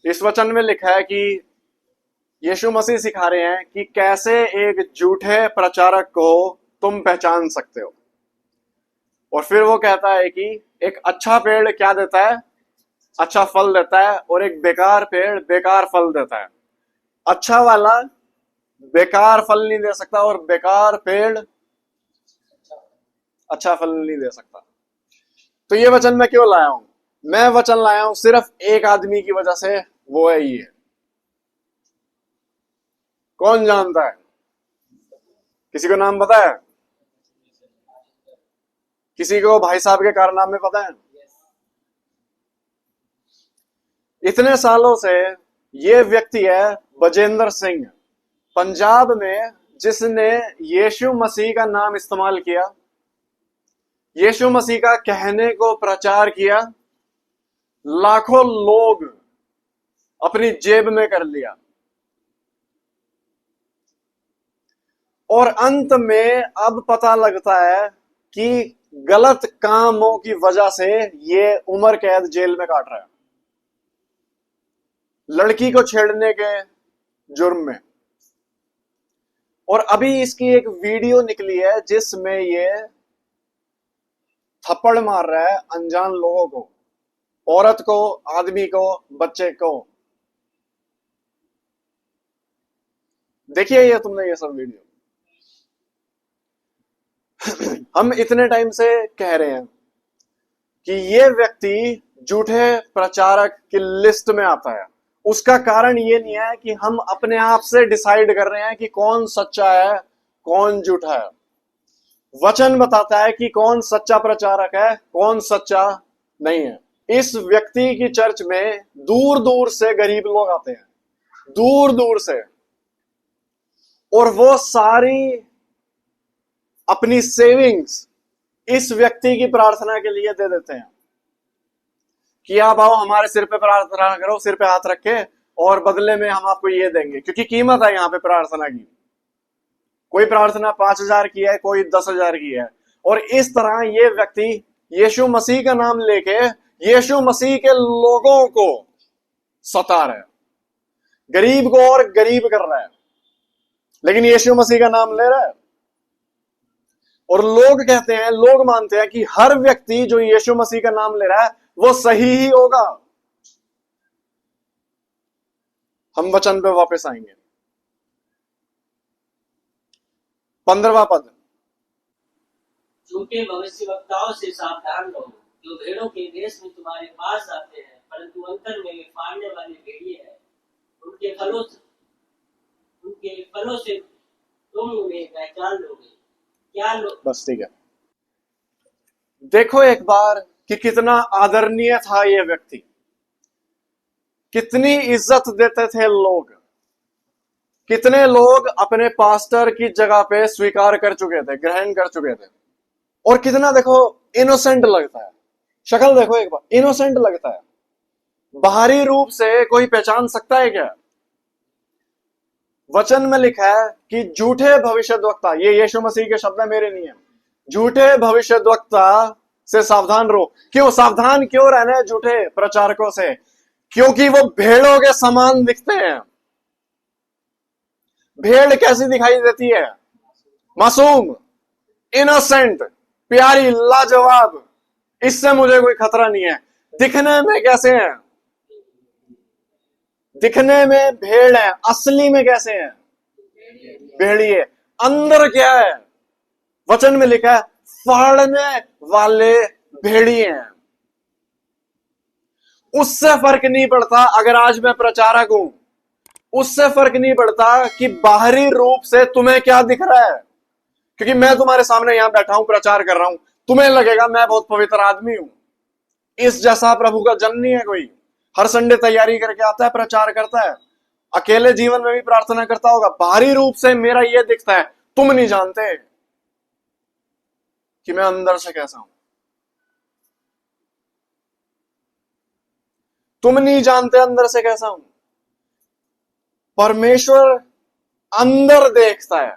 इस वचन में लिखा है कि यीशु मसीह सिखा रहे हैं कि कैसे एक झूठे प्रचारक को तुम पहचान सकते हो। और फिर वो कहता है कि एक अच्छा पेड़ क्या देता है? अच्छा फल देता है, और एक बेकार पेड़ बेकार फल देता है। अच्छा वाला बेकार फल नहीं दे सकता, और बेकार पेड़ अच्छा फल नहीं दे सकता। तो ये वचन मैं क्यों लाया हूं? मैं वचन लाया हूं सिर्फ एक आदमी की वजह से, वो है ये। कौन जानता है? किसी को नाम पता है? किसी को भाई साहब के कारनामे पता है? इतने सालों से ये व्यक्ति है बजेंद्र सिंह, पंजाब में, जिसने यीशु मसीह का नाम इस्तेमाल किया, यीशु मसीह का कहने को प्रचार किया, लाखों लोग अपनी जेब में कर लिया, और अंत में अब पता लगता है कि गलत कामों की वजह से ये उम्र कैद जेल में काट रहा है, लड़की को छेड़ने के जुर्म में। और अभी इसकी एक वीडियो निकली है जिसमें ये थप्पड़ मार रहा है अनजान लोगों को, औरत को, आदमी को, बच्चे को। देखिए ये तुमने ये सब वीडियो। हम इतने टाइम से कह रहे हैं कि ये व्यक्ति झूठे प्रचारक की लिस्ट में आता है। उसका कारण ये नहीं है कि हम अपने आप से डिसाइड कर रहे हैं कि कौन सच्चा है कौन झूठा है। वचन बताता है कि कौन सच्चा प्रचारक है कौन सच्चा नहीं है। इस व्यक्ति की चर्च में दूर दूर से गरीब लोग आते हैं, दूर दूर से, और वो सारी अपनी सेविंग्स इस व्यक्ति की प्रार्थना के लिए दे देते हैं कि आप आओ हमारे सिर पे प्रार्थना करो, सिर पे हाथ रखे, और बदले में हम आपको ये देंगे, क्योंकि कीमत है यहाँ पे प्रार्थना की। कोई प्रार्थना 5,000 की है, कोई 10,000 की है। और इस तरह ये व्यक्ति यीशु मसीह का नाम लेके यीशु मसीह के लोगों को सता रहा है, गरीब को और गरीब कर रहा है, लेकिन यीशु मसीह का नाम ले रहा है। और लोग कहते हैं, लोग मानते हैं कि हर व्यक्ति जो यीशु मसीह का नाम ले रहा है वो सही ही होगा। हम वचन पे वापस आएंगे। 15वां पद, झूठे भविष्यवक्ताओं से सावधान रहो, जो भेड़ों के देश में तुम्हारे पास आते हैं, परंतु अंतर में वे फाड़ने वाले भेड़िए हैं। उनके फलों से तुम उन्हें पहचान लोगे। क्या लोग? बस ठीक है। देखो एक बार कि कितना आदरणीय था ये व्यक्ति, कितनी इज्जत देते थे लोग, कितने लोग अपने पास्टर की जगह पे स्वीकार कर चुके थे, ग्रहण कर चुके थे। और कितना देखो इनोसेंट लगता है, शक्ल देखो एक बार, इनोसेंट लगता है। बाहरी रूप से कोई पहचान सकता है क्या? वचन में लिखा है कि झूठे भविष्यद्वक्ता, ये यीशु मसीह के शब्द है, मेरे नहीं है, झूठे भविष्यद्वक्ता से सावधान रहो। क्यों सावधान क्यों रहना है झूठे प्रचारकों से? क्योंकि वो भेड़ों के समान दिखते हैं। भेड़ कैसी दिखाई देती है? मासूम, इनोसेंट, प्यारी, लाजवाब। इससे मुझे कोई खतरा नहीं है। दिखने में कैसे हैं? दिखने में भेड़ है, असली में कैसे हैं? भेड़िए। अंदर क्या है? वचन में लिखा है फाड़ने वाले भेड़िए हैं। उससे फर्क नहीं पड़ता अगर आज मैं प्रचारक हूं, उससे फर्क नहीं पड़ता कि बाहरी रूप से तुम्हें क्या दिख रहा है, क्योंकि मैं तुम्हारे सामने यहां बैठा हूं, प्रचार कर रहा हूं, तुम्हें लगेगा मैं बहुत पवित्र आदमी हूं। इस जैसा प्रभु का जन नहीं है कोई। हर संडे तैयारी करके आता है, प्रचार करता है, अकेले जीवन में भी प्रार्थना करता होगा। बाहरी रूप से मेरा यह दिखता है, तुम नहीं जानते कि मैं अंदर से कैसा हूं। तुम नहीं जानते अंदर से कैसा हूं। परमेश्वर अंदर देखता है,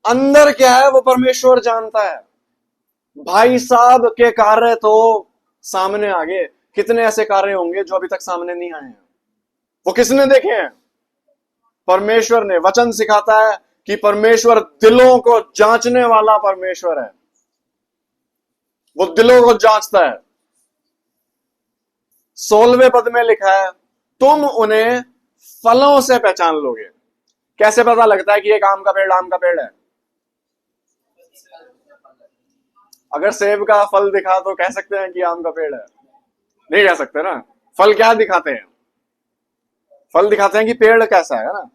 अंदर क्या है वो परमेश्वर जानता है। भाई साहब के कार्य तो सामने आ गए कितने ऐसे कार्य होंगे जो अभी तक सामने नहीं आए हैं। वो किसने देखे हैं? परमेश्वर ने। वचन सिखाता है कि परमेश्वर दिलों को जांचने वाला परमेश्वर है। वो दिलों को जांचता है। 16वें पद में लिखा है, तुम उन्हें फलों से पहचान लोगे। कैसे पता लगता है कि एक आम का पेड़ आम का पेड़ है? अगर सेब का फल दिखा तो कह सकते हैं कि आम का पेड़ है? नहीं कह सकते ना। फल क्या दिखाते हैं? फल दिखाते हैं कि पेड़ कैसा है ना।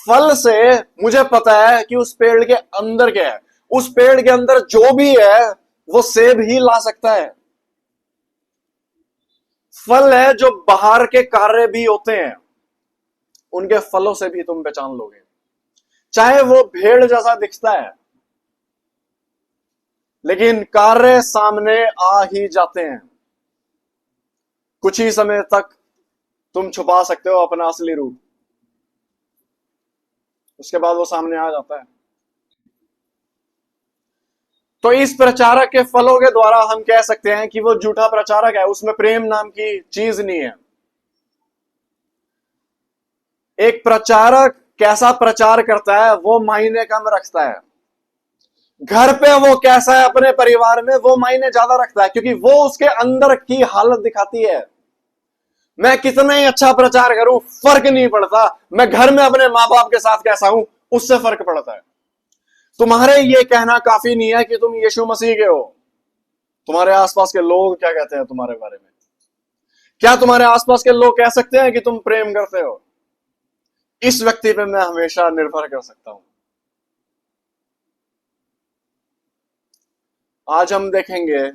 फल से मुझे पता है कि उस पेड़ के अंदर क्या है। उस पेड़ के अंदर जो भी है वो सेब ही ला सकता है। फल है जो बाहर के कार्य भी होते हैं, उनके फलों से भी तुम पहचान लोगे। चाहे वो भेड़ जैसा दिखता है, लेकिन कार्य सामने आ ही जाते हैं। कुछ ही समय तक तुम छुपा सकते हो अपना असली रूप, उसके बाद वो सामने आ जाता है। तो इस प्रचारक के फलों के द्वारा हम कह सकते हैं कि वो झूठा प्रचारक है। उसमें प्रेम नाम की चीज नहीं है। एक प्रचारक कैसा प्रचार करता है वो मायने कम रखता है। घर पे वो कैसा है अपने परिवार में वो मायने ज्यादा रखता है, क्योंकि वो उसके अंदर की हालत दिखाती है। मैं कितना ही अच्छा प्रचार करूं फर्क नहीं पड़ता, मैं घर में अपने मां बाप के साथ कैसा हूं उससे फर्क पड़ता है। तुम्हारे ये कहना काफी नहीं है कि तुम यीशु मसीह के हो। तुम्हारे आसपास के लोग क्या कहते हैं तुम्हारे बारे में? क्या तुम्हारे आसपास के लोग कह सकते हैं कि तुम प्रेम करते हो? इस व्यक्ति पे मैं हमेशा निर्भर कर सकता हूं। आज हम देखेंगे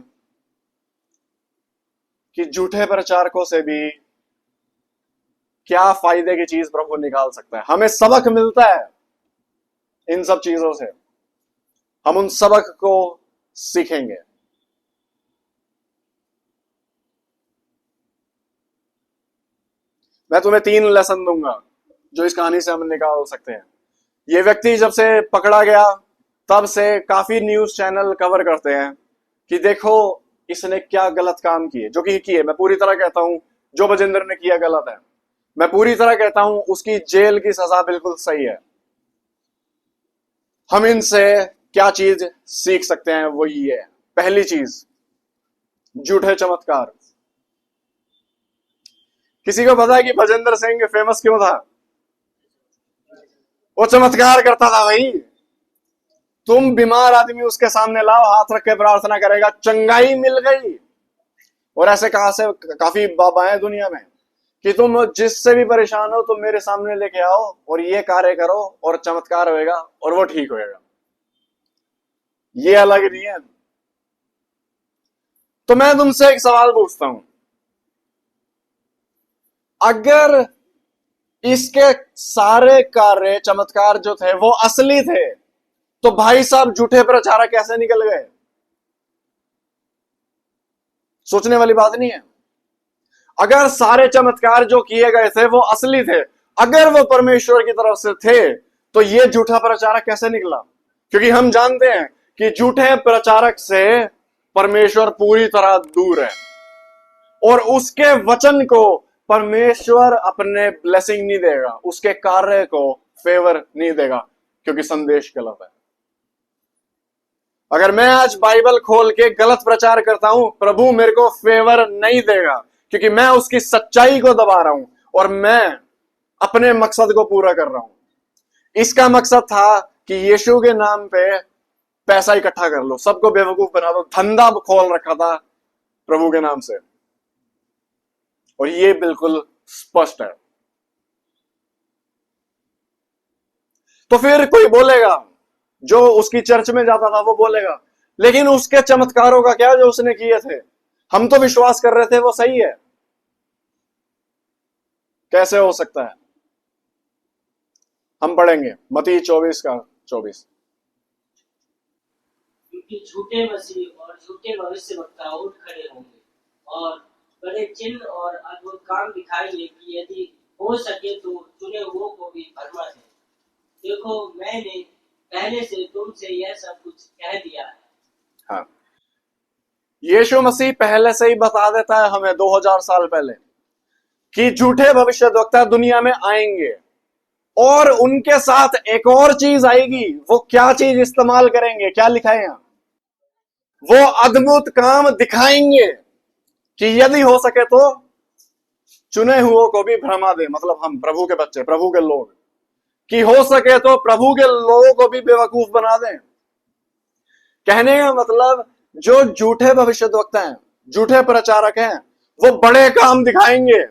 कि झूठे प्रचारकों से भी क्या फायदे की चीज प्रभु निकाल सकता है। हमें सबक मिलता है इन सब चीजों से। हम उन सबक को सीखेंगे। मैं तुम्हें 3 लेसन दूंगा जो इस कहानी से हम निकाल सकते हैं। ये व्यक्ति जब से पकड़ा गया तब से काफी न्यूज चैनल कवर करते हैं कि देखो इसने क्या गलत काम किए, जो कि किए। मैं पूरी तरह कहता हूं जो बजेंद्र ने किया गलत है। मैं पूरी तरह कहता हूं उसकी जेल की सजा बिल्कुल सही है। हम इनसे क्या चीज सीख सकते हैं वो ये है। पहली चीज, झूठे चमत्कार। किसी को पता है कि बजेंद्र सिंह फेमस क्यों था? वो चमत्कार करता था भाई। तुम बीमार आदमी उसके सामने लाओ, हाथ रख के प्रार्थना करेगा, चंगाई मिल गई। और ऐसे कहा से काफी बाबा हैं दुनिया में कि तुम जिससे भी परेशान हो तुम मेरे सामने लेके आओ और ये कार्य करो और चमत्कार होएगा और वो ठीक होएगा। ये अलग नहीं है। तो मैं तुमसे एक सवाल पूछता हूं, अगर इसके सारे कार्य चमत्कार जो थे वो असली थे तो भाई साहब झूठे प्रचारक कैसे निकल गए? सोचने वाली बात नहीं है। अगर सारे चमत्कार जो किए गए थे वो असली थे, अगर वो परमेश्वर की तरफ से थे, तो ये झूठा प्रचारक कैसे निकला? क्योंकि हम जानते हैं कि झूठे प्रचारक से परमेश्वर पूरी तरह दूर है और उसके वचन को परमेश्वर अपने ब्लेसिंग नहीं देगा, उसके कार्य को फेवर नहीं देगा, क्योंकि संदेश गलत है। अगर मैं आज बाइबल खोल के गलत प्रचार करता हूं, प्रभु मेरे को फेवर नहीं देगा, क्योंकि मैं उसकी सच्चाई को दबा रहा हूं और मैं अपने मकसद को पूरा कर रहा हूं। इसका मकसद था कि यीशु के नाम पे पैसा इकट्ठा कर लो, सबको बेवकूफ बना दो, धंधा खोल रखा था प्रभु के नाम से। और ये बिल्कुल स्पष्ट है। तो फिर कोई बोलेगा, जो उसकी चर्च में जाता था वो बोलेगा, लेकिन उसके चमत्कारों का क्या जो उसने किए थे? हम तो विश्वास कर रहे थे वो सही है। कैसे हो सकता है? हम पढ़ेंगे मत्ती 24 का 24। क्योंकि झूठे मसीह और झूठे भविष्यवक्ता उठ खड़े होंगे और बड़े चिन्ह और अद्भुत काम दिखाएंगे कि यदि हो सके तो चुने हुओं को भी भरमा दे। देखो मैंने पहले से तुमसे यह सब कुछ कह दिया है। हाँ, यीशु मसीह पहले से ही बता देता है हमें 2000 साल पहले कि झूठे भविष्यद्वक्ता दुनिया में आएंगे और उनके साथ एक और चीज आएगी। वो क्या चीज इस्तेमाल करेंगे? क्या लिखा है यहां? वो अद्भुत काम दिखाएंगे कि यदि हो सके तो चुने हुओं को भी भ्रमा दे। मतलब हम प्रभु के बच्चे, प्रभु के लोग, कि हो सके तो प्रभु के लोगों को भी बेवकूफ बना दें। कहने का मतलब जो झूठे भविष्यद्वक्ता हैं, झूठे प्रचारक हैं, वो बड़े काम दिखाएंगे।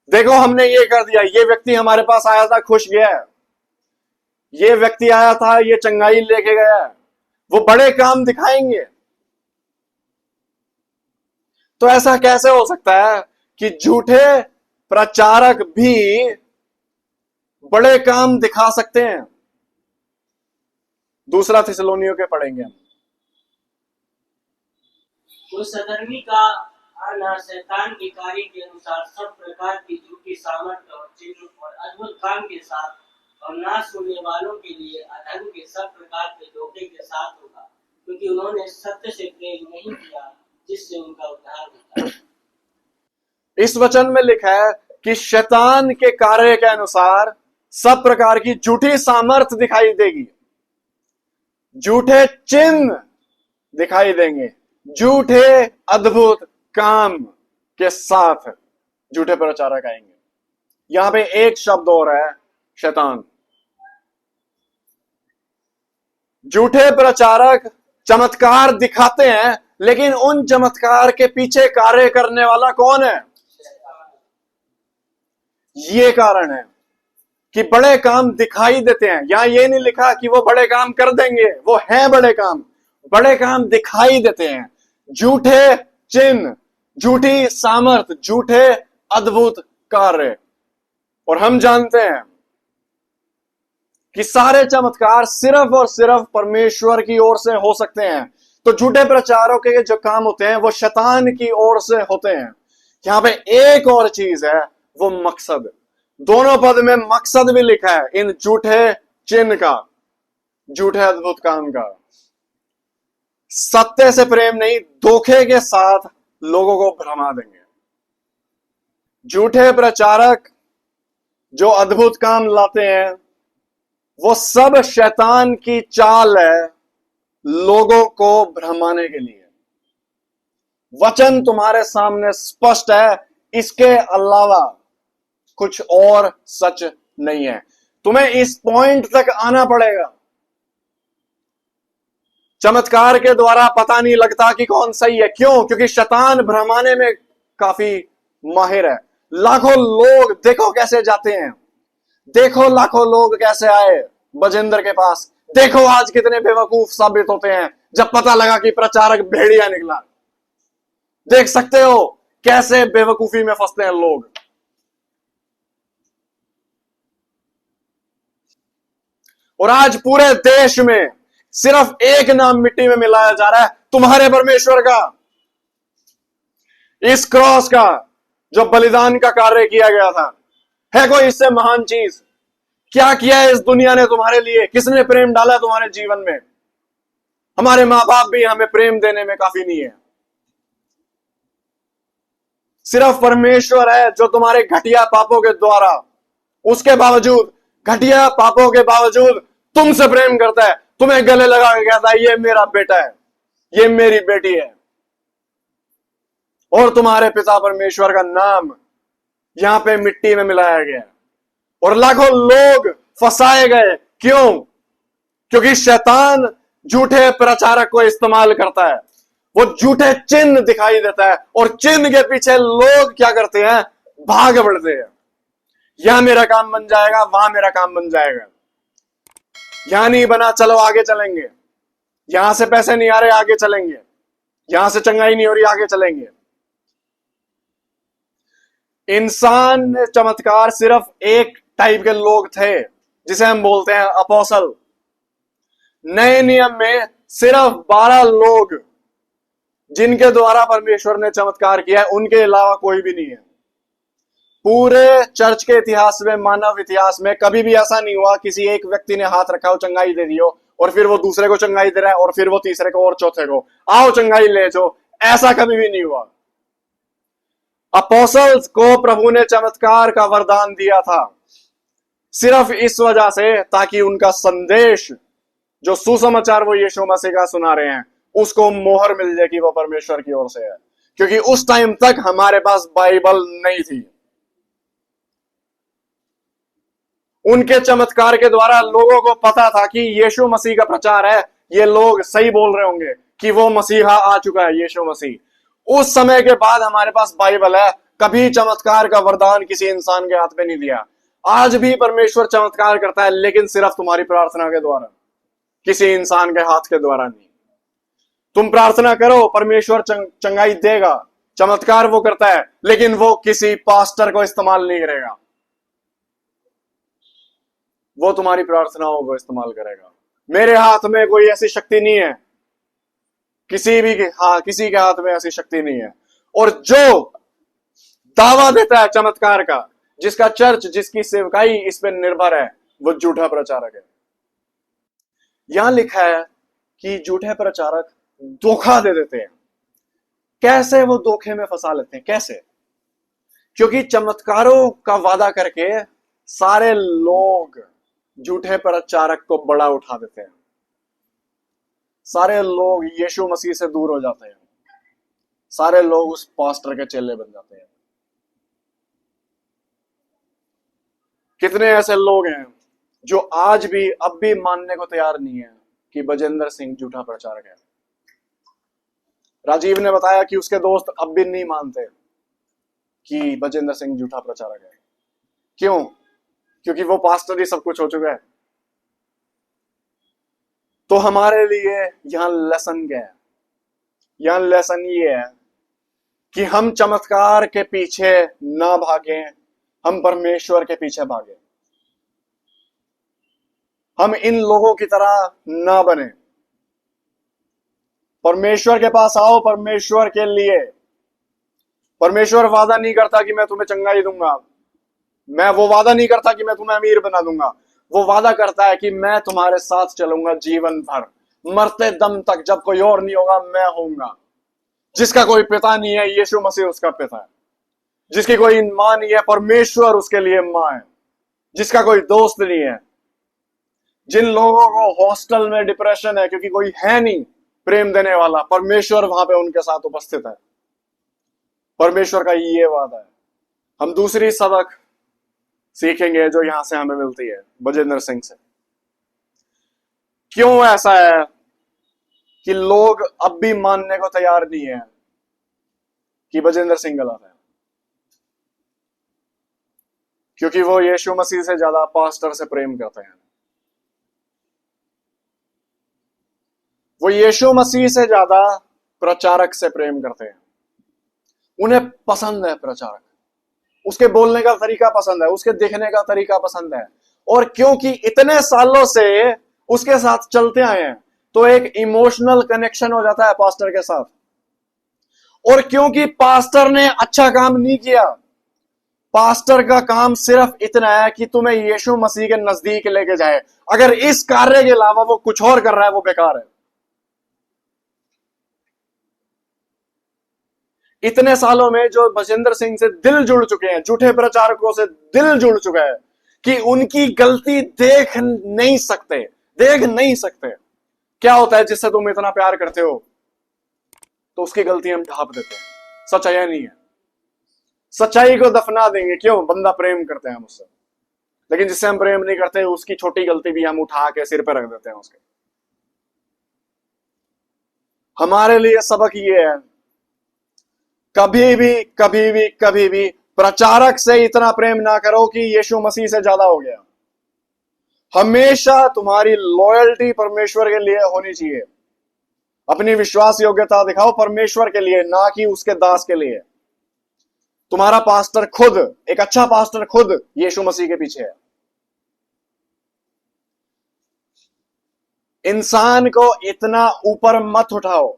देखो हमने ये कर दिया, ये व्यक्ति हमारे पास आया था, खुश गया है, ये व्यक्ति आया था, ये चंगाई लेके गया है। वो बड़े काम दिखाएंगे। तो ऐसा कैसे हो सकता है कि झूठे प्रचारक भी बड़े काम दिखा सकते हैं? दूसरा थिस्सलुनीयों के पढ़ेंगे हम। उस अधर्मी का आना शैतान के कार्य के अनुसार सब प्रकार की झूठी सामर्थ और चिन्ह और अद्भुत काम के साथ और नाश होने वालों के लिए अधर्म के सब प्रकार के धोखे के साथ होगा, क्योंकि उन्होंने सत्य से प्रेम नहीं किया जिससे उनका उद्धार होता है। इस वचन में लिखा है कि शैतान के कार्य के अनुसार सब प्रकार की झूठी सामर्थ दिखाई देगी, झूठे चिन्ह दिखाई देंगे, झूठे अद्भुत काम के साथ झूठे प्रचारक आएंगे। यहां पे एक शब्द और है, शैतान। झूठे प्रचारक चमत्कार दिखाते हैं, लेकिन उन चमत्कार के पीछे कार्य करने वाला कौन है? ये कारण है कि बड़े काम दिखाई देते हैं। यहां ये नहीं लिखा कि वो बड़े काम कर देंगे, वो है बड़े काम दिखाई देते हैं। झूठे चिन्ह, झूठी सामर्थ, झूठे अद्भुत कार्य। और हम जानते हैं कि सारे चमत्कार सिर्फ और सिर्फ परमेश्वर की ओर से हो सकते हैं। तो झूठे प्रचारों के जो काम होते हैं वो शैतान की ओर से होते हैं। यहां पे एक और चीज है, वो मकसद। दोनों पद में मकसद भी लिखा है इन झूठे चिन्ह का, झूठे अद्भुत काम का। सत्य से प्रेम नहीं, धोखे के साथ लोगों को भ्रमा देंगे। झूठे प्रचारक जो अद्भुत काम लाते हैं वो सब शैतान की चाल है लोगों को भ्रमाने के लिए। वचन तुम्हारे सामने स्पष्ट है, इसके अलावा कुछ और सच नहीं है। तुम्हें इस पॉइंट तक आना पड़ेगा। चमत्कार के द्वारा पता नहीं लगता कि कौन सही है। क्यों? क्योंकि शैतान भ्रमाने में काफी माहिर है। लाखों लोग देखो कैसे जाते हैं, देखो लाखों लोग कैसे आए बजेंद्र के पास, देखो आज कितने बेवकूफ साबित होते हैं जब पता लगा कि प्रचारक भेड़िया निकला। देख सकते हो कैसे बेवकूफी में फंसते हैं लोग। और आज पूरे देश में सिर्फ एक नाम मिट्टी में मिलाया जा रहा है, तुम्हारे परमेश्वर का, इस क्रॉस का, जो बलिदान का कार्य किया गया था। है कोई इससे महान चीज? क्या किया है इस दुनिया ने तुम्हारे लिए? किसने प्रेम डाला तुम्हारे जीवन में? हमारे मां बाप भी हमें प्रेम देने में काफी नहीं है। सिर्फ परमेश्वर है जो तुम्हारे घटिया पापों के द्वारा, उसके बावजूद, घटिया पापों के बावजूद तुमसे प्रेम करता है, तुम्हें गले लगा के कहता है ये मेरा बेटा है, ये मेरी बेटी है। और तुम्हारे पिता परमेश्वर का नाम यहां पे मिट्टी में मिलाया गया और लाखों लोग फंसाए गए। क्यों? क्योंकि शैतान झूठे प्रचारक को इस्तेमाल करता है। वो झूठे चिन्ह दिखाई देता है और चिन्ह के पीछे लोग क्या करते हैं? भाग बढ़ते हैं। यहां मेरा काम बन जाएगा, वहां मेरा काम बन जाएगा। यहां नहीं बना, चलो आगे चलेंगे। यहां से पैसे नहीं आ रहे, आगे चलेंगे। यहां से चंगाई नहीं हो रही, आगे चलेंगे। इंसान चमत्कार सिर्फ एक टाइप के लोग थे जिसे हम बोलते हैं अपोस्तल। नए नियम में सिर्फ 12 लोग जिनके द्वारा परमेश्वर ने चमत्कार किया है, उनके अलावा कोई भी नहीं है। पूरे चर्च के इतिहास में, मानव इतिहास में कभी भी ऐसा नहीं हुआ किसी एक व्यक्ति ने हाथ रखा हो, चंगाई दे दी हो और फिर वो दूसरे को चंगाई दे रहा है और फिर वो तीसरे को और चौथे को, आओ चंगाई ले जाओ। ऐसा कभी भी नहीं हुआ। अपोस्टल्स को प्रभु ने चमत्कार का वरदान दिया था सिर्फ इस वजह से ताकि उनका संदेश, जो सुसमाचार वो यीशु मसीह का सुना रहे हैं, उसको मोहर मिल जाए कि वो परमेश्वर की ओर से है। क्योंकि उस टाइम तक हमारे पास बाइबल नहीं थी। उनके चमत्कार के द्वारा लोगों को पता था कि यीशु मसीह का प्रचार है, ये लोग सही बोल रहे होंगे कि वो मसीहा आ चुका है, यीशु मसीह। उस समय के बाद हमारे पास बाइबल है। कभी चमत्कार का वरदान किसी इंसान के हाथ में नहीं दिया। आज भी परमेश्वर चमत्कार करता है, लेकिन सिर्फ तुम्हारी प्रार्थना के द्वारा, किसी इंसान के हाथ के द्वारा नहीं। तुम प्रार्थना करो, परमेश्वर चंगाई देगा, चमत्कार वो करता है, लेकिन वो किसी पास्टर को इस्तेमाल नहीं करेगा, वो तुम्हारी प्रार्थनाओं को इस्तेमाल करेगा। मेरे हाथ में कोई ऐसी शक्ति नहीं है, किसी के हाथ में ऐसी शक्ति नहीं है। और जो दावा देता है चमत्कार का, जिसका चर्च, जिसकी सेवकाई इस पर निर्भर है, वो झूठा प्रचारक है। यहां लिखा है कि झूठे प्रचारक धोखा दे देते हैं। कैसे वो धोखे में फंसा लेते हैं? कैसे? क्योंकि चमत्कारों का वादा करके सारे लोग झूठे प्रचारक को बड़ा उठा देते हैं। सारे लोग यीशु मसीह से दूर हो जाते हैं। सारे लोग उस पास्टर के चेले बन जाते हैं। कितने ऐसे लोग हैं जो आज भी, अब भी मानने को तैयार नहीं है कि बजेंद्र सिंह झूठा प्रचारक है। राजीव ने बताया कि उसके दोस्त अब भी नहीं मानते कि बजेंद्र सिंह झूठा प्रचारक है। क्यों? क्योंकि वो पास्टर ही सब कुछ हो चुका है। तो हमारे लिए यहां लेसन क्या है? यहां लेसन ये है कि हम चमत्कार के पीछे ना भागें, हम परमेश्वर के पीछे भागें। हम इन लोगों की तरह ना बने। परमेश्वर के पास आओ, परमेश्वर के लिए। परमेश्वर वादा नहीं करता कि मैं तुम्हें चंगाई दूंगा, वो वादा नहीं करता कि मैं तुम्हें अमीर बना दूंगा। वो वादा करता है कि मैं तुम्हारे साथ चलूंगा जीवन भर, मरते दम तक। जब कोई और नहीं होगा, मैं होऊंगा। जिसका कोई पिता नहीं है, यीशु मसीह उसका पिता है। जिसकी कोई मां नहीं है, परमेश्वर उसके लिए मां है। जिसका कोई दोस्त नहीं है, जिन लोगों को हॉस्टल में डिप्रेशन है क्योंकि कोई है नहीं प्रेम देने वाला, परमेश्वर वहां पे उनके साथ उपस्थित है। परमेश्वर का ये वादा है। हम दूसरी सबक सीखेंगे जो यहां से हमें मिलती है बजेंद्र सिंह से। क्यों ऐसा है कि लोग अब भी मानने को तैयार नहीं है कि बजेंद्र सिंह गलत है? क्योंकि वो यीशु मसीह से ज्यादा पास्टर से प्रेम करते हैं। वो यीशु मसीह से ज्यादा प्रचारक से प्रेम करते हैं। उन्हें पसंद है प्रचारक, उसके बोलने का तरीका पसंद है, उसके दिखने का तरीका पसंद है। और क्योंकि इतने सालों से उसके साथ चलते आए हैं, तो एक इमोशनल कनेक्शन हो जाता है पास्टर के साथ। और क्योंकि पास्टर ने अच्छा काम नहीं किया, पास्टर का काम सिर्फ इतना है कि तुम्हें यीशु मसीह के नजदीक लेके जाए। अगर इस कार्य के अलावा वो कुछ और कर रहा है, वो बेकार है। इतने सालों में जो बजेंद्र सिंह से दिल जुड़ चुके हैं, झूठे प्रचारकों से दिल जुड़ चुका है कि उनकी गलती देख नहीं सकते। क्या होता है जिससे तुम इतना प्यार करते हो, तो उसकी गलती हम ढांप देते हैं। सच्चाई नहीं है, सच्चाई को दफना देंगे। क्यों? बंदा प्रेम करते हैं मुझसे, लेकिन जिससे हम प्रेम नहीं करते, उसकी छोटी गलती भी हम उठा के सिर पे रख देते हैं उसके। हमारे लिए सबक ये है, कभी भी प्रचारक से इतना प्रेम ना करो कि यीशु मसीह से ज्यादा हो गया। हमेशा तुम्हारी लॉयल्टी परमेश्वर के लिए होनी चाहिए। अपनी विश्वास योग्यता दिखाओ परमेश्वर के लिए, ना कि उसके दास के लिए। तुम्हारा पास्टर खुद, एक अच्छा पास्टर खुद यीशु मसीह के पीछे है। इंसान को इतना ऊपर मत उठाओ।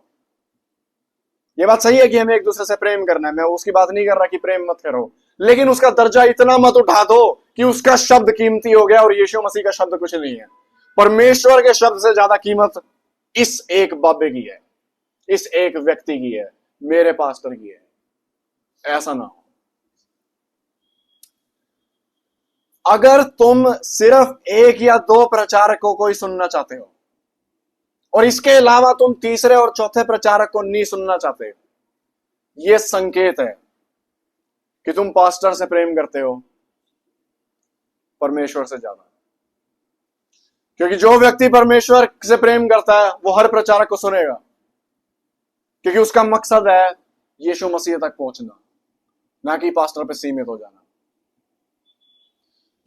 ये बात सही है कि हमें एक दूसरे से प्रेम करना है, मैं उसकी बात नहीं कर रहा कि प्रेम मत करो, लेकिन उसका दर्जा इतना मत उठा दो कि उसका शब्द कीमती हो गया और यीशु मसीह का शब्द कुछ नहीं है। परमेश्वर के शब्द से ज्यादा कीमत इस एक बाबे की है, इस एक व्यक्ति की है, मेरे पास्टर की है, ऐसा ना हो। अगर तुम सिर्फ एक या दो प्रचारकों को ही सुनना चाहते हो और इसके अलावा तुम तीसरे और चौथे प्रचारक को नहीं सुनना चाहते, यह संकेत है कि तुम पास्टर से प्रेम करते हो परमेश्वर से ज्यादा। क्योंकि जो व्यक्ति परमेश्वर से प्रेम करता है वो हर प्रचारक को सुनेगा, क्योंकि उसका मकसद है यीशु मसीह तक पहुंचना, ना कि पास्टर पे सीमित हो जाना।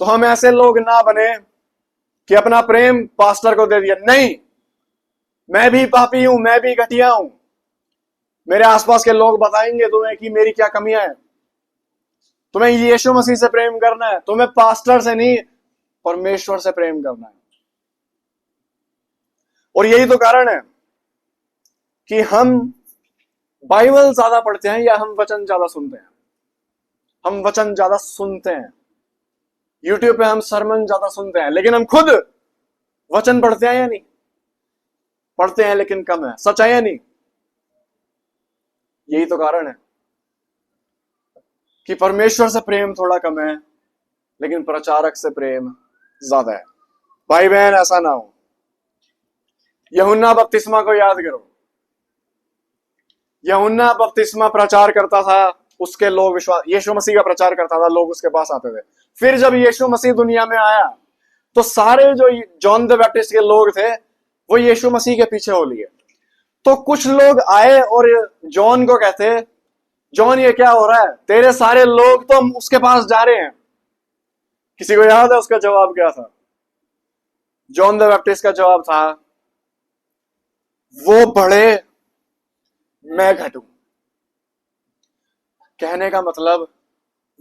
तो हम ऐसे लोग ना बने कि अपना प्रेम पास्टर को दे दिया। नहीं, मैं भी पापी हूं, मैं भी घटिया हूं। मेरे आसपास के लोग बताएंगे तुम्हें कि मेरी क्या कमियां हैं। तुम्हें यीशु मसीह से प्रेम करना है, तुम्हें पास्टर से नहीं, परमेश्वर से प्रेम करना है। और यही तो कारण है कि हम बाइबल ज्यादा पढ़ते हैं या हम वचन ज्यादा सुनते हैं। हम वचन ज्यादा सुनते हैं, यूट्यूब पे हम सरमन ज्यादा सुनते हैं, लेकिन हम खुद वचन पढ़ते हैं या नहीं? पढ़ते हैं लेकिन कम है। सच है या नहीं? यही तो कारण है कि परमेश्वर से प्रेम थोड़ा कम है, लेकिन प्रचारक से प्रेम ज्यादा है। भाई बहन, ऐसा ना हो। यूहन्ना बपतिस्मा को याद करो। यूहन्ना बपतिस्मा प्रचार करता था, उसके लोग विश्वास, यीशु मसीह का प्रचार करता था, लोग उसके पास आते थे। फिर जब यीशु मसीह दुनिया में आया तो सारे जो जॉन द बैप्टिस्ट के लोग थे वो यीशु मसीह के पीछे हो लिए। तो कुछ लोग आए और जॉन को कहते, जॉन ये क्या हो रहा है, तेरे सारे लोग तो हम उसके पास जा रहे हैं। किसी को याद है उसका जवाब क्या था? जॉन द बैप्टिस्ट का जवाब था, वो बढ़े मैं घटूं। कहने का मतलब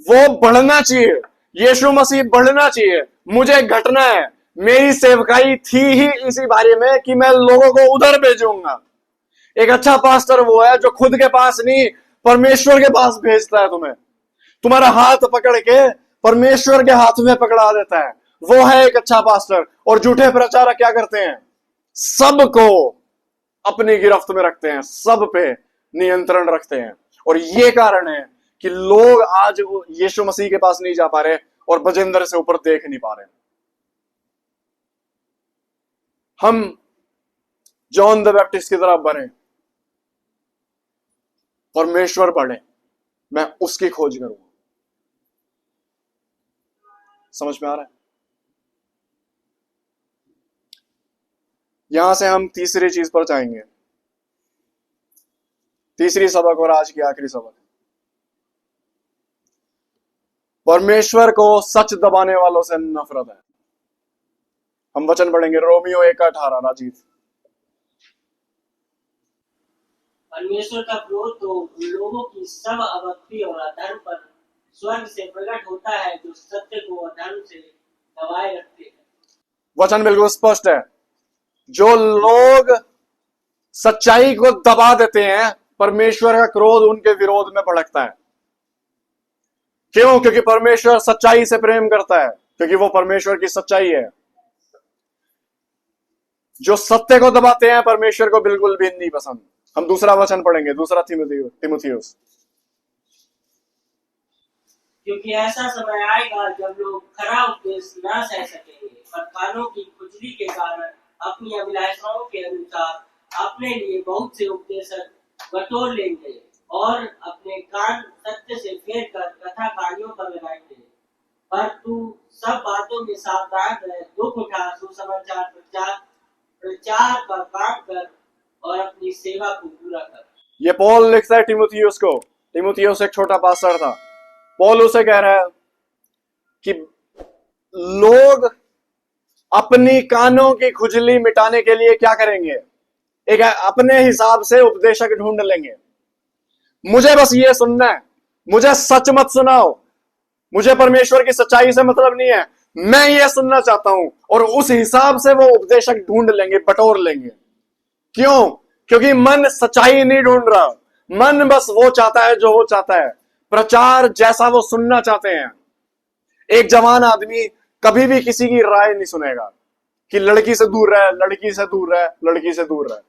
वो बढ़ना चाहिए, यीशु मसीह बढ़ना चाहिए, मुझे घटना है। मेरी सेवकाई थी ही इसी बारे में कि मैं लोगों को उधर भेजूंगा। एक अच्छा पास्टर वो है जो खुद के पास नहीं, परमेश्वर के पास भेजता है तुम्हें। तुम्हारा हाथ पकड़ के परमेश्वर के हाथ में पकड़ा देता है, वो है एक अच्छा पास्टर। और झूठे प्रचारक क्या करते हैं? सबको अपनी गिरफ्त में रखते हैं, सब पे नियंत्रण रखते हैं। और ये कारण है कि लोग आज यीशु मसीह के पास नहीं जा पा रहे और बजेंद्र से ऊपर देख नहीं पा रहे। हम जॉन द बैप्टिस्ट की तरफ बने, परमेश्वर बढ़े, मैं उसकी खोज करूंगा। समझ में आ रहा है? यहां से हम तीसरी चीज पर जाएंगे, तीसरी सबक और आज की आखिरी सबक। परमेश्वर को सच दबाने वालों से नफरत है। हम वचन पढ़ेंगे रोमियो 1:18। राजीव। परमेश्वर का क्रोध तो उन लोगों की सब अभक्ति और अधर्म पर स्वर्ग से प्रकट होता है जो सत्य को अधर्म से दबाए रखते हैं। वचन बिल्कुल स्पष्ट है। जो लोग सच्चाई को दबा देते हैं, परमेश्वर का क्रोध उनके विरोध में भड़कता है। क्यों? क्योंकि परमेश्वर सच्चाई से प्रेम करता है, क्योंकि वो परमेश्वर की सच्चाई है। जो सत्य को दबाते हैं परमेश्वर को बिल्कुल भी नहीं पसंद। हम दूसरा वचन पढ़ेंगे, दूसरा तीमुथियुस। क्योंकि ऐसा समय आएगा जब लोग खरा उपदेश न सह सकेंगे, पर कानों की खुजली के कारण अपनी अभिलाषाओं के अनुसार अपने लिए बहुत से उपदेशक बटोर लेंगे और अपने कान सत्य से फेर कर कथाकारियों पर लगाएंगे। पर तू सब बातों में सावधान रह, दुख उठा, सुसमाचार प्रचार का काम कर और अपनी सेवा को पूरा कर। ये पौल लिखता है तीमुथियुस को। तीमुथियुस एक छोटा पास्टर था। पौल उसे कह रहा है कि लोग अपनी कानों की खुजली मिटाने के लिए क्या करेंगे? एक अपने हिसाब से उपदेशक ढूंढ लेंगे। मुझे बस ये सुनना है, मुझे सच मत सुनाओ, मुझे परमेश्वर की सच्चाई से मतलब नहीं है, मैं ये सुनना चाहता हूं। और उस हिसाब से वो उपदेशक ढूंढ लेंगे, बटोर लेंगे। क्यों? क्योंकि मन सच्चाई नहीं ढूंढ रहा, मन बस वो चाहता है जो वो चाहता है, प्रचार जैसा वो सुनना चाहते हैं। एक जवान आदमी कभी भी किसी की राय नहीं सुनेगा कि लड़की से दूर रहे, लड़की से दूर रहे, लड़की से दूर रहे।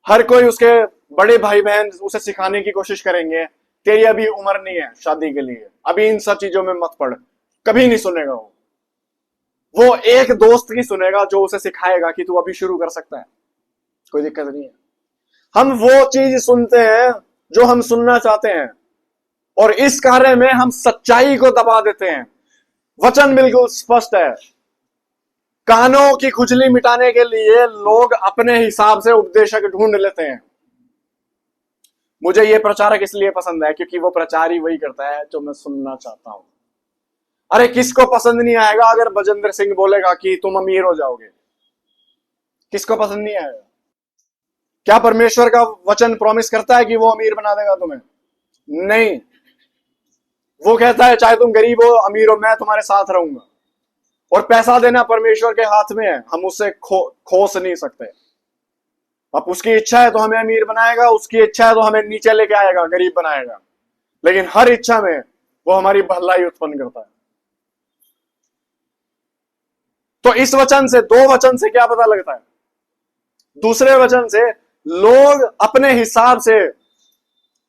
हर कोई उसके बड़े भाई बहन उसे सिखाने की कोशिश करेंगे, तेरी अभी उम्र नहीं है शादी के लिए, अभी इन सब चीजों में मत पड़। कभी नहीं सुनेगा वो एक दोस्त की सुनेगा जो उसे सिखाएगा कि तू अभी शुरू कर सकता है, कोई दिक्कत नहीं है। हम वो चीज सुनते हैं जो हम सुनना चाहते हैं, और इस कार्य में हम सच्चाई को दबा देते हैं। वचन बिल्कुल स्पष्ट है। कानों की खुजली मिटाने के लिए लोग अपने हिसाब से उपदेशक ढूंढ लेते हैं। मुझे ये प्रचारक इसलिए पसंद है क्योंकि वो प्रचार ही वही करता है जो मैं सुनना चाहता हूं। अरे किसको पसंद नहीं आएगा अगर बजेंद्र सिंह बोलेगा कि तुम अमीर हो जाओगे? किसको पसंद नहीं आएगा? क्या परमेश्वर का वचन प्रॉमिस करता है कि वो अमीर बना देगा तुम्हें? नहीं। वो कहता है चाहे तुम गरीब हो अमीर हो, मैं तुम्हारे साथ रहूंगा। और पैसा देना परमेश्वर के हाथ में है, हम उससे खोस नहीं सकते। अब उसकी इच्छा है तो हमें अमीर बनाएगा, उसकी इच्छा है तो हमें नीचे लेके आएगा, गरीब बनाएगा। लेकिन हर इच्छा में वो हमारी भलाई उत्पन्न करता है। तो इस वचन से, दो वचन से क्या पता लगता है? दूसरे वचन से लोग अपने हिसाब से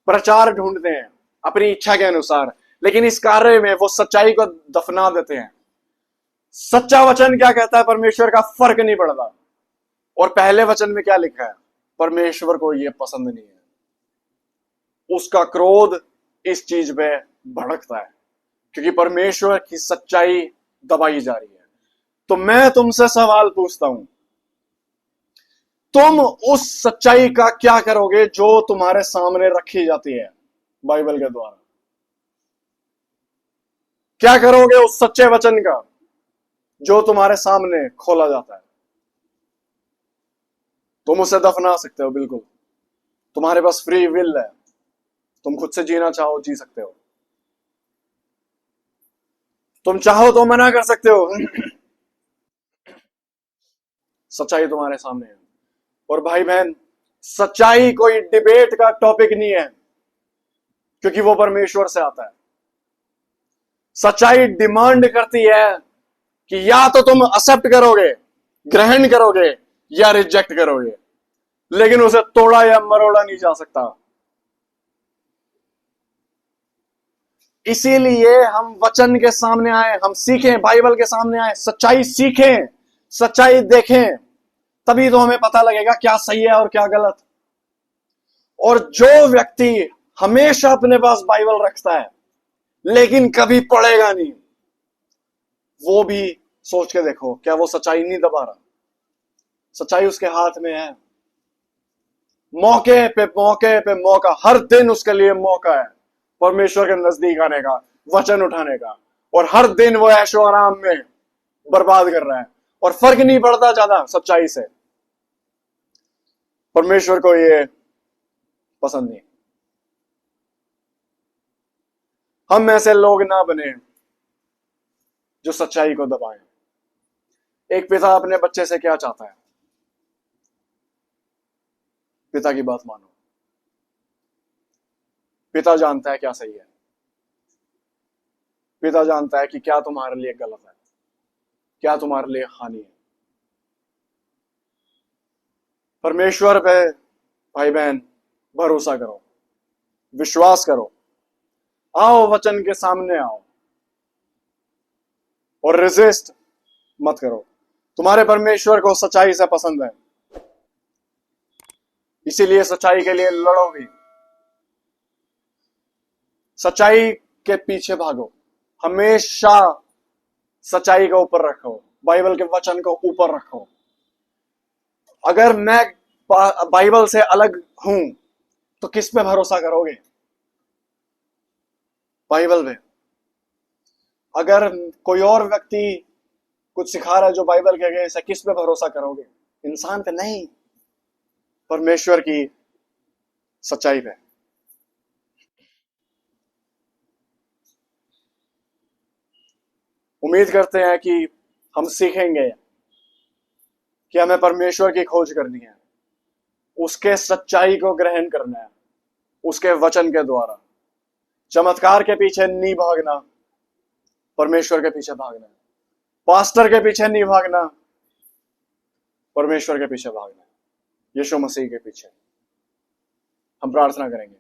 प्रचार ढूंढते हैं अपनी इच्छा के अनुसार, लेकिन इस कार्य में वो सच्चाई को दफना देते हैं। सच्चा वचन क्या कहता है? परमेश्वर का फर्क नहीं पड़ता। और पहले वचन में क्या लिखा है? परमेश्वर को यह पसंद नहीं है, उसका क्रोध इस चीज पे भड़कता है क्योंकि परमेश्वर की सच्चाई दबाई जा रही है। तो मैं तुमसे सवाल पूछता हूं, तुम उस सच्चाई का क्या करोगे जो तुम्हारे सामने रखी जाती है बाइबल के द्वारा? क्या करोगे उस सच्चे वचन का जो तुम्हारे सामने खोला जाता है? तुम उसे दफना सकते हो, बिल्कुल, तुम्हारे पास फ्री विल है, तुम खुद से जीना चाहो जी सकते हो, तुम चाहो तो मना कर सकते हो। सच्चाई तुम्हारे सामने है। और भाई बहन, सच्चाई कोई डिबेट का टॉपिक नहीं है क्योंकि वो परमेश्वर से आता है। सच्चाई डिमांड करती है कि या तो तुम एक्सेप्ट करोगे, ग्रहण करोगे, या रिजेक्ट करोगे, लेकिन उसे तोड़ा या मरोड़ा नहीं जा सकता। इसीलिए हम वचन के सामने आए, हम सीखें, बाइबल के सामने आए, सच्चाई सीखें, सच्चाई देखें, तभी तो हमें पता लगेगा क्या सही है और क्या गलत। और जो व्यक्ति हमेशा अपने पास बाइबल रखता है लेकिन कभी पढ़ेगा नहीं, वो भी सोच के देखो, क्या वो सच्चाई नहीं दबा रहा? सच्चाई उसके हाथ में है। मौके पे मौका, हर दिन उसके लिए मौका है परमेश्वर के नजदीक आने का, वचन उठाने का, और हर दिन वो ऐशो आराम में बर्बाद कर रहा है और फर्क नहीं पड़ता ज्यादा सच्चाई से। परमेश्वर को ये पसंद नहीं। हम ऐसे लोग ना बने जो सच्चाई को दबाएं। एक पिता अपने बच्चे से क्या चाहता है? पिता की बात मानो। पिता जानता है क्या सही है, पिता जानता है कि क्या तुम्हारे लिए गलत है, क्या तुम्हारे लिए हानि है। परमेश्वर पे भाई बहन भरोसा करो, विश्वास करो, आओ वचन के सामने आओ और रेजिस्ट मत करो। तुम्हारे परमेश्वर को सच्चाई से पसंद है, इसीलिए सच्चाई के लिए लड़ो भी, सच्चाई के पीछे भागो, हमेशा सच्चाई को ऊपर रखो, बाइबल के वचन को ऊपर रखो। अगर मैं बाइबल से अलग हूं तो किस पे भरोसा करोगे? बाइबल पे। अगर कोई और व्यक्ति कुछ सिखा रहा है जो बाइबल के अगेंस्ट है, किस पे भरोसा करोगे? इंसान पे नहीं, परमेश्वर की सच्चाई पे। उम्मीद करते हैं कि हम सीखेंगे कि हमें परमेश्वर की खोज करनी है, उसके सच्चाई को ग्रहण करना है, उसके वचन के द्वारा। चमत्कार के पीछे नहीं भागना, परमेश्वर के पीछे भागना है। पास्टर के पीछे नहीं भागना, परमेश्वर के पीछे भागना है, यीशु मसीह के पीछे। हम प्रार्थना करेंगे।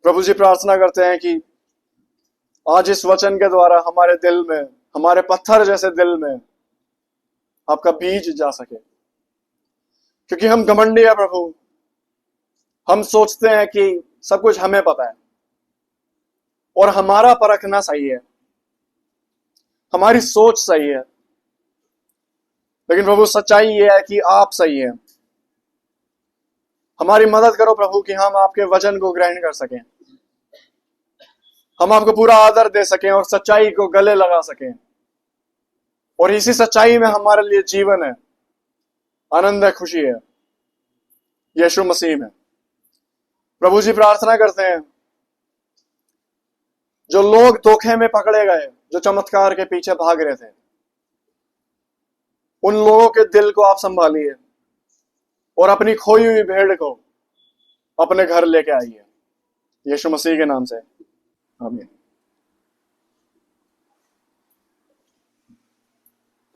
प्रभु जी, प्रार्थना करते हैं कि आज इस वचन के द्वारा हमारे दिल में, हमारे पत्थर जैसे दिल में आपका बीज जा सके, क्योंकि हम घमंडी है प्रभु। हम सोचते हैं कि सब कुछ हमें पता है और हमारा परखना सही है, हमारी सोच सही है, लेकिन प्रभु सच्चाई ये है कि आप सही है। हमारी मदद करो प्रभु कि हम आपके वचन को ग्रहण कर सकें, हम आपको पूरा आदर दे सकें और सच्चाई को गले लगा सकें, और इसी सच्चाई में हमारे लिए जीवन है, आनंद है, खुशी है, यीशु मसीह में। प्रभु जी, प्रार्थना करते हैं जो लोग धोखे में पकड़े गए, जो चमत्कार के पीछे भाग रहे थे, उन लोगों के दिल को आप संभालिए और अपनी खोई हुई भेड़ को अपने घर लेके आइए, यीशु मसीह के नाम से, आमीन।